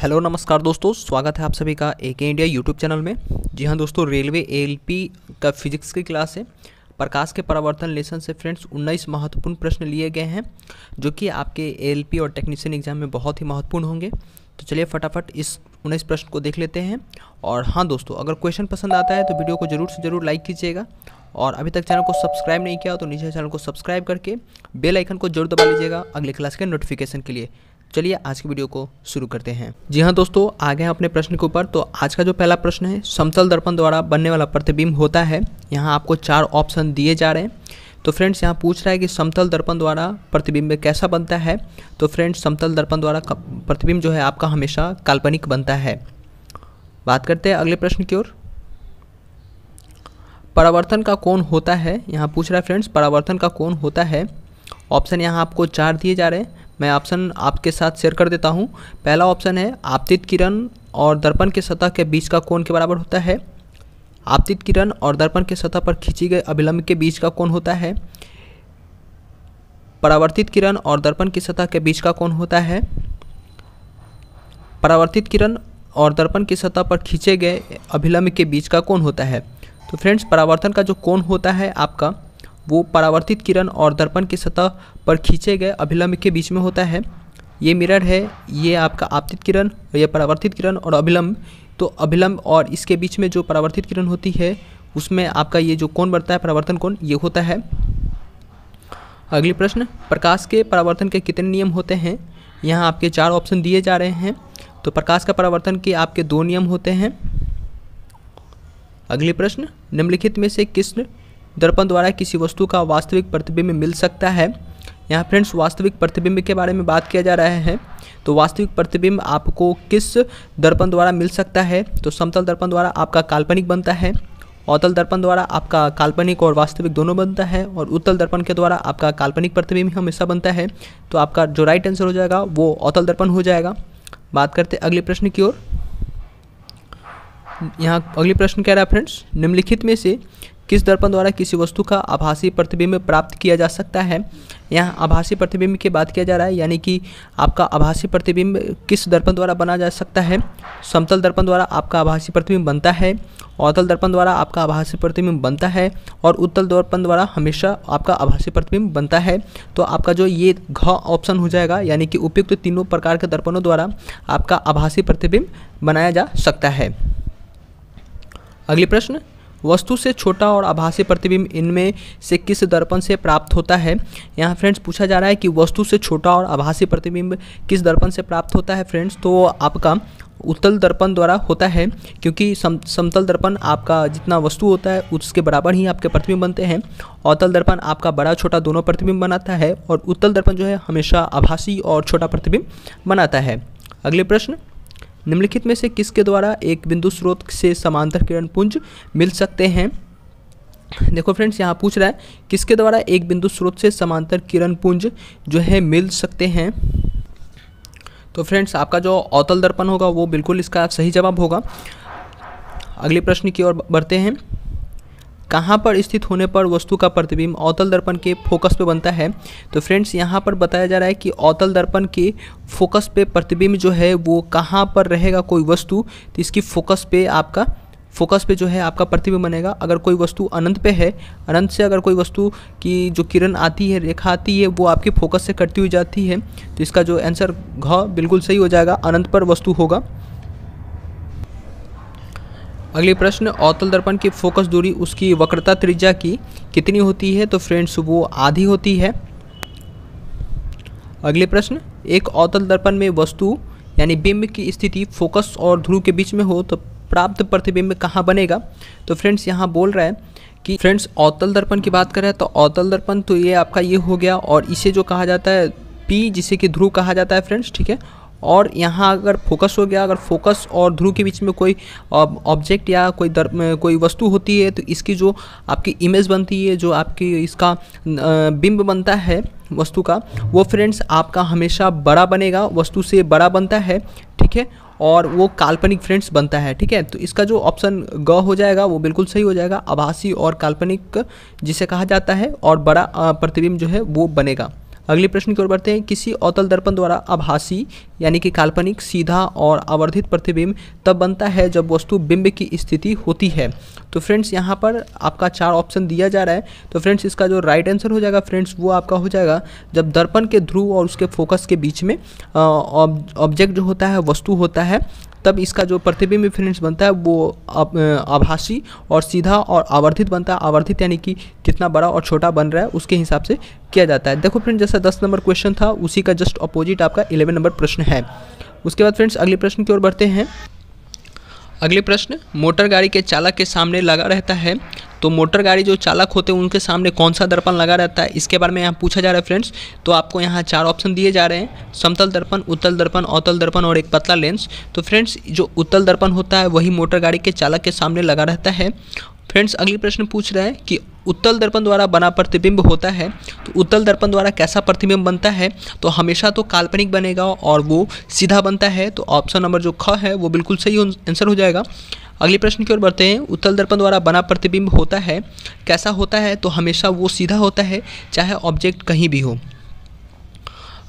Hello नमस्कार दोस्तों, स्वागत है आप सभी का AK इंडिया यूट्यूब चैनल में। जी हाँ दोस्तों, रेलवे ALP का फिजिक्स की क्लास है। प्रकाश के परावर्तन लेसन से फ्रेंड्स 19 महत्वपूर्ण प्रश्न लिए गए हैं जो कि आपके ALP और टेक्नीशियन एग्जाम में बहुत ही महत्वपूर्ण होंगे। तो चलिए फटाफट इस 19 प्रश्न को देख लेते हैं। और हाँ दोस्तों, अगर क्वेश्चन पसंद आता है तो वीडियो को ज़रूर से ज़रूर लाइक कीजिएगा, और अभी तक चैनल को सब्सक्राइब नहीं किया तो नीचे चैनल को सब्सक्राइब करके बेल आइकन को जरूर दबा लीजिएगा अगले क्लास के नोटिफिकेशन के लिए। चलिए आज की वीडियो को शुरू करते हैं। जी हाँ दोस्तों, आ गए हैं अपने प्रश्न के ऊपर। तो आज का जो पहला प्रश्न है, समतल दर्पण द्वारा बनने वाला प्रतिबिंब होता है। यहाँ आपको 4 ऑप्शन दिए जा रहे हैं। तो फ्रेंड्स यहाँ पूछ रहा है कि समतल दर्पण द्वारा प्रतिबिंब कैसा बनता है। तो फ्रेंड्स समतल दर्पण द्वारा प्रतिबिंब जो है आपका हमेशा काल्पनिक बनता है। बात करते हैं अगले प्रश्न की ओर। परावर्तन का कोण होता है, यहाँ पूछ रहा है फ्रेंड्स परावर्तन का कोण होता है। ऑप्शन यहाँ आपको 4 दिए जा रहे हैं। मैं ऑप्शन आपके साथ शेयर कर देता हूँ। पहला ऑप्शन है आपतित किरण और दर्पण के सतह के बीच का कोण के बराबर होता है। आपतित किरण और दर्पण के सतह पर खींची गई अभिलंब के बीच का कोण होता है। परावर्तित किरण और दर्पण की सतह के बीच का कोण होता है। परावर्तित किरण और दर्पण की सतह पर खींचे गए अभिलंब के बीच का कोण होता है। तो फ्रेंड्स परावर्तन का जो कोण होता है आपका, वो परावर्तित किरण और दर्पण की सतह पर खींचे गए अभिलंब के बीच में होता है। ये मिरर है, ये आपका आपतित किरण और ये परावर्तित किरण और अभिलंब। तो अभिलंब और इसके बीच में जो परावर्तित किरण होती है उसमें आपका ये जो कोण बढ़ता है परावर्तन कोण, ये होता है। अगली प्रश्न, प्रकाश के परावर्तन के कितने नियम होते हैं। यहाँ आपके 4 ऑप्शन दिए जा रहे हैं। तो प्रकाश का परावर्तन के आपके 2 नियम होते हैं। अगले प्रश्न, निम्नलिखित में से किस दर्पण द्वारा किसी वस्तु का वास्तविक प्रतिबिंब मिल सकता है। यहाँ फ्रेंड्स वास्तविक प्रतिबिंब के बारे में बात किया जा रहा है। तो वास्तविक प्रतिबिंब आपको किस दर्पण द्वारा मिल सकता है। तो समतल दर्पण द्वारा आपका काल्पनिक बनता है। अवतल दर्पण द्वारा आपका काल्पनिक और वास्तविक दोनों बनता है। और उत्तल दर्पण के द्वारा आपका काल्पनिक प्रतिबिंब हमेशा बनता है। तो आपका जो राइट आंसर हो जाएगा वो अवतल दर्पण हो जाएगा। बात करते अगले प्रश्न की ओर। यहाँ अगले प्रश्न कह रहा है फ्रेंड्स, निम्नलिखित में से किस दर्पण द्वारा किसी वस्तु का आभासी प्रतिबिंब प्राप्त किया जा सकता है। यहाँ आभासी प्रतिबिंब की बात किया जा रहा है, यानी कि आपका आभासी प्रतिबिंब किस दर्पण द्वारा बना जा सकता है। समतल दर्पण द्वारा आपका आभासी प्रतिबिंब बनता है। अवतल दर्पण द्वारा आपका आभासी प्रतिबिंब बनता है। और उत्तल दर्पण द्वारा हमेशा आपका आभासी प्रतिबिंब बनता है। तो आपका जो ये घ ऑप्शन हो जाएगा, यानी कि उपयुक्त तीनों प्रकार के दर्पणों द्वारा आपका आभासी प्रतिबिंब बनाया जा सकता है। अगले प्रश्न, वस्तु से छोटा और आभासी प्रतिबिंब इनमें से किस दर्पण से प्राप्त होता है। यहाँ फ्रेंड्स पूछा जा रहा है कि वस्तु से छोटा और आभासी प्रतिबिंब किस दर्पण से प्राप्त होता है। फ्रेंड्स तो आपका उत्तल दर्पण द्वारा होता है, क्योंकि समतल दर्पण आपका जितना वस्तु होता है उसके बराबर ही आपके प्रतिबिंब बनते हैं। अवतल दर्पण आपका बड़ा छोटा दोनों प्रतिबिंब बनाता है। और उत्तल दर्पण जो है हमेशा आभासी और छोटा प्रतिबिंब बनाता है। अगले प्रश्न, निम्नलिखित में से किसके द्वारा एक बिंदु स्रोत से समांतर किरण पुंज मिल सकते हैं। देखो फ्रेंड्स यहाँ पूछ रहा है किसके द्वारा एक बिंदु स्रोत से समांतर किरण पुंज जो है मिल सकते हैं। तो फ्रेंड्स आपका जो अवतल दर्पण होगा वो बिल्कुल इसका सही जवाब होगा। अगले प्रश्न की ओर बढ़ते हैं। कहाँ पर स्थित होने पर वस्तु का प्रतिबिंब अवतल दर्पण के फोकस पे बनता है। तो फ्रेंड्स यहाँ पर बताया जा रहा है कि अवतल दर्पण के फोकस पे प्रतिबिंब जो है वो कहाँ पर रहेगा। कोई वस्तु, तो इसकी फोकस पे जो है आपका प्रतिबिंब बनेगा। अगर कोई वस्तु अनंत पे है, अनंत से अगर कोई वस्तु की जो किरण आती है, रेखा आती है, वो आपके फोकस से कटती हुई जाती है। तो इसका जो आंसर घ बिल्कुल सही हो जाएगा, अनंत पर वस्तु होगा। अगले प्रश्न, अवतल दर्पण की फोकस दूरी उसकी वक्रता त्रिज्या की कितनी होती है। तो फ्रेंड्स वो आधी होती है। अगले प्रश्न, एक अवतल दर्पण में वस्तु यानी बिंब की स्थिति फोकस और ध्रुव के बीच में हो तो प्राप्त प्रतिबिंब कहाँ बनेगा। तो फ्रेंड्स यहाँ बोल रहा है कि फ्रेंड्स अवतल दर्पण की बात करें तो अवतल दर्पण तो ये आपका ये हो गया, और इसे जो कहा जाता है P, जिसे कि ध्रुव कहा जाता है फ्रेंड्स, ठीक है। और यहाँ अगर फोकस हो गया, अगर फोकस और ध्रुव के बीच में कोई ऑब्जेक्ट या कोई वस्तु होती है तो इसकी जो आपकी इमेज बनती है, जो आपकी इसका बिंब बनता है वस्तु का, वो फ्रेंड्स आपका हमेशा बड़ा बनेगा, वस्तु से बड़ा बनता है, ठीक है। और वो काल्पनिक फ्रेंड्स बनता है, ठीक है। तो इसका जो ऑप्शन ग हो जाएगा वो बिल्कुल सही हो जाएगा। आभासी और काल्पनिक जिसे कहा जाता है, और बड़ा प्रतिबिंब जो है वो बनेगा। अगले प्रश्न की ओर बढ़ते हैं। किसी अवतल दर्पण द्वारा आभासी यानी कि काल्पनिक, सीधा और आवर्धित प्रतिबिंब तब बनता है जब वस्तु बिंब की स्थिति होती है। तो फ्रेंड्स यहाँ पर आपका 4 ऑप्शन दिया जा रहा है। तो फ्रेंड्स इसका जो राइट आंसर हो जाएगा फ्रेंड्स वो आपका हो जाएगा जब दर्पण के ध्रुव और उसके फोकस के बीच में ऑब्जेक्ट जो होता है, वस्तु होता है, तब इसका जो प्रतिबिंब फ्रेंड्स बनता है वो आभासी और सीधा और आवर्धित बनता है। आवर्धित यानी कि कितना बड़ा और छोटा बन रहा है उसके हिसाब से किया जाता है। देखो फ्रेंड्स, जैसा 10 नंबर क्वेश्चन था उसी का जस्ट अपोजिट आपका 11 नंबर प्रश्न है। उसके बाद फ्रेंड्स अगले प्रश्न की ओर बढ़ते हैं। अगले प्रश्न, मोटर गाड़ी के चालक के सामने लगा रहता है, तो मोटर गाड़ी जो चालक होते हैं उनके सामने कौन सा दर्पण लगा रहता है, इसके बारे में यहाँ पूछा जा रहा है फ्रेंड्स। तो आपको यहाँ 4 ऑप्शन दिए जा रहे हैं, समतल दर्पण, उत्तल दर्पण, अवतल दर्पण और एक पतला लेंस। तो फ्रेंड्स जो उत्तल दर्पण होता है वही मोटर गाड़ी के चालक के सामने लगा रहता है। फ्रेंड्स अगली प्रश्न पूछ रहे हैं कि उत्तल दर्पण द्वारा बना प्रतिबिंब होता है, तो उत्तल दर्पण द्वारा कैसा प्रतिबिंब बनता है, तो हमेशा तो काल्पनिक बनेगा और वो सीधा बनता है। तो ऑप्शन नंबर जो ख है वो बिल्कुल सही आंसर हो जाएगा। अगले प्रश्न की ओर बढ़ते हैं। उत्तल दर्पण द्वारा बना प्रतिबिंब होता है, कैसा होता है, तो हमेशा वो सीधा होता है चाहे ऑब्जेक्ट कहीं भी हो।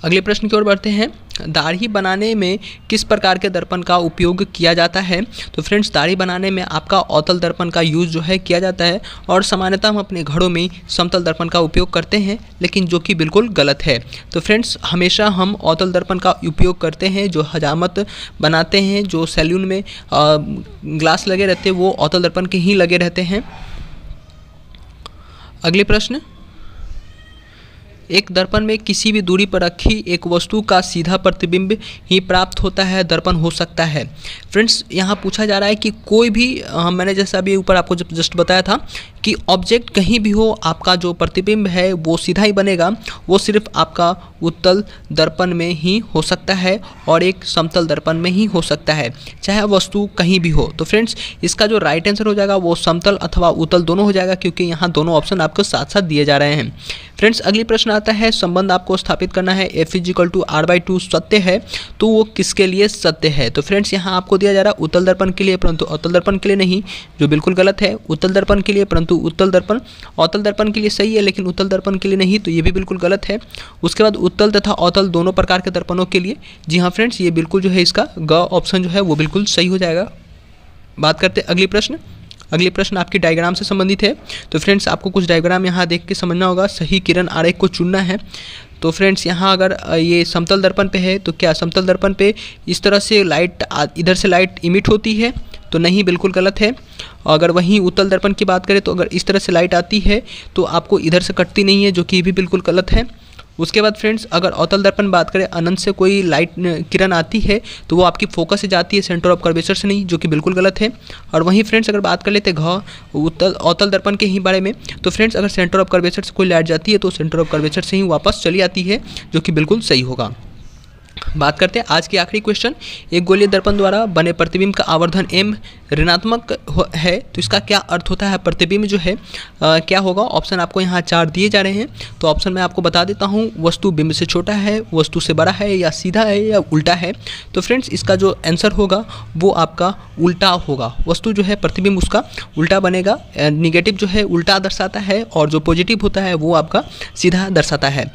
अगले प्रश्न की ओर बढ़ते हैं। दाढ़ी बनाने में किस प्रकार के दर्पण का उपयोग किया जाता है, तो फ्रेंड्स दाढ़ी बनाने में आपका अवतल दर्पण का यूज़ जो है किया जाता है और सामान्यतः हम अपने घरों में समतल दर्पण का उपयोग करते हैं, लेकिन जो कि बिल्कुल गलत है। तो फ्रेंड्स हमेशा हम अवतल दर्पण का उपयोग करते हैं। जो हजामत बनाते हैं, जो सैलून में ग्लास लगे रहते हैं वो अवतल दर्पण के ही लगे रहते हैं। अगले प्रश्न, एक दर्पण में किसी भी दूरी पर रखी एक वस्तु का सीधा प्रतिबिंब ही प्राप्त होता है दर्पण हो सकता है। फ्रेंड्स यहाँ पूछा जा रहा है कि कोई भी मैंने जैसा अभी ऊपर आपको जस्ट बताया था कि ऑब्जेक्ट कहीं भी हो, आपका जो प्रतिबिंब है वो सीधा ही बनेगा। वो सिर्फ आपका उत्तल दर्पण में ही हो सकता है और एक समतल दर्पण में ही हो सकता है, चाहे वस्तु कहीं भी हो। तो फ्रेंड्स इसका जो राइट आंसर हो जाएगा वो समतल अथवा उत्तल दोनों हो जाएगा, क्योंकि यहाँ दोनों ऑप्शन आपको साथ साथ दिए जा रहे हैं। फ्रेंड्स अगली प्रश्न आता है, संबंध आपको स्थापित करना है F=R/2 सत्य है, तो वो किसके लिए सत्य है। तो फ्रेंड्स यहाँ आपको दिया जा रहा है उत्तल दर्पण के लिए परंतु अवतल दर्पण के लिए नहीं, जो बिल्कुल गलत है। उत्तल दर्पण के लिए परंतु उत्तल दर्पण, अवतल दर्पण के लिए सही है लेकिन उत्तल दर्पण के लिए नहीं, तो ये भी बिल्कुल गलत है। उसके बाद उत्तल तथा अवतल दोनों प्रकार के दर्पणों के लिए, जी हाँ फ्रेंड्स ये बिल्कुल जो है इसका ग ऑप्शन जो है वो बिल्कुल सही हो जाएगा। बात करते हैं अगली प्रश्न। अगली प्रश्न आपकी डायग्राम से संबंधित है। तो फ्रेंड्स आपको कुछ डायग्राम यहाँ देख के समझना होगा, सही किरण आरेख को चुनना है। तो फ्रेंड्स यहाँ अगर ये समतल दर्पण पे है तो क्या समतल दर्पण पे इस तरह से लाइट, इधर से लाइट इमिट होती है, तो नहीं, बिल्कुल गलत है। अगर वहीं उत्तल दर्पण की बात करें तो अगर इस तरह से लाइट आती है तो आपको इधर से कटती नहीं है, जो कि भी बिल्कुल गलत है। उसके बाद फ्रेंड्स अगर अवतल दर्पण बात करें, अनंत से कोई लाइट किरण आती है तो वो आपकी फोकस से जाती है, सेंटर ऑफ कर्वेचर से नहीं, जो कि बिल्कुल गलत है। और वहीं फ्रेंड्स अगर बात कर लेते उत्तल अवतल दर्पण के ही बारे में, तो फ्रेंड्स अगर सेंटर ऑफ कर्वेचर से कोई लाइट जाती है तो सेंटर ऑफ कर्वेचर से ही वापस चली आती है, जो कि बिल्कुल सही होगा। बात करते हैं आज की आखिरी क्वेश्चन। एक गोलीय दर्पण द्वारा बने प्रतिबिंब का आवर्धन m ऋणात्मक है, तो इसका क्या अर्थ होता है, प्रतिबिंब जो है क्या होगा। ऑप्शन आपको यहाँ 4 दिए जा रहे हैं। तो ऑप्शन मैं आपको बता देता हूँ, वस्तु बिंब से छोटा है, वस्तु से बड़ा है, या सीधा है, या उल्टा है। तो फ्रेंड्स इसका जो आंसर होगा वो आपका उल्टा होगा। वस्तु जो है प्रतिबिंब उसका उल्टा बनेगा। निगेटिव जो है उल्टा दर्शाता है और जो पॉजिटिव होता है वो आपका सीधा दर्शाता है।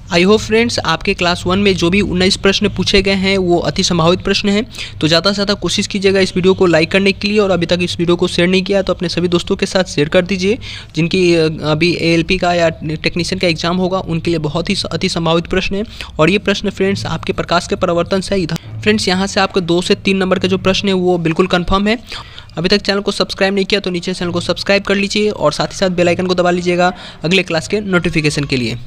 आई होप फ्रेंड्स आपके क्लास 1 में जो भी 19 प्रश्न पूछे गए हैं वो अति संभावित प्रश्न हैं। तो ज़्यादा से ज़्यादा कोशिश कीजिएगा इस वीडियो को लाइक करने के लिए, और अभी तक इस वीडियो को शेयर नहीं किया तो अपने सभी दोस्तों के साथ शेयर कर दीजिए जिनकी अभी ALP का या टेक्नीशियन का एग्जाम होगा, उनके लिए बहुत ही अति संभावित प्रश्न है। और ये प्रश्न फ्रेंड्स आपके प्रकाश के परिवर्तन से इधर फ्रेंड्स यहाँ से आपके 2 से 3 नंबर के जो प्रश्न है वो बिल्कुल कन्फर्म है। अभी तक चैनल को सब्सक्राइब नहीं किया तो नीचे चैनल को सब्सक्राइब कर लीजिए और साथ ही साथ बेल आइकन को दबा लीजिएगा अगले क्लास के नोटिफिकेशन के लिए।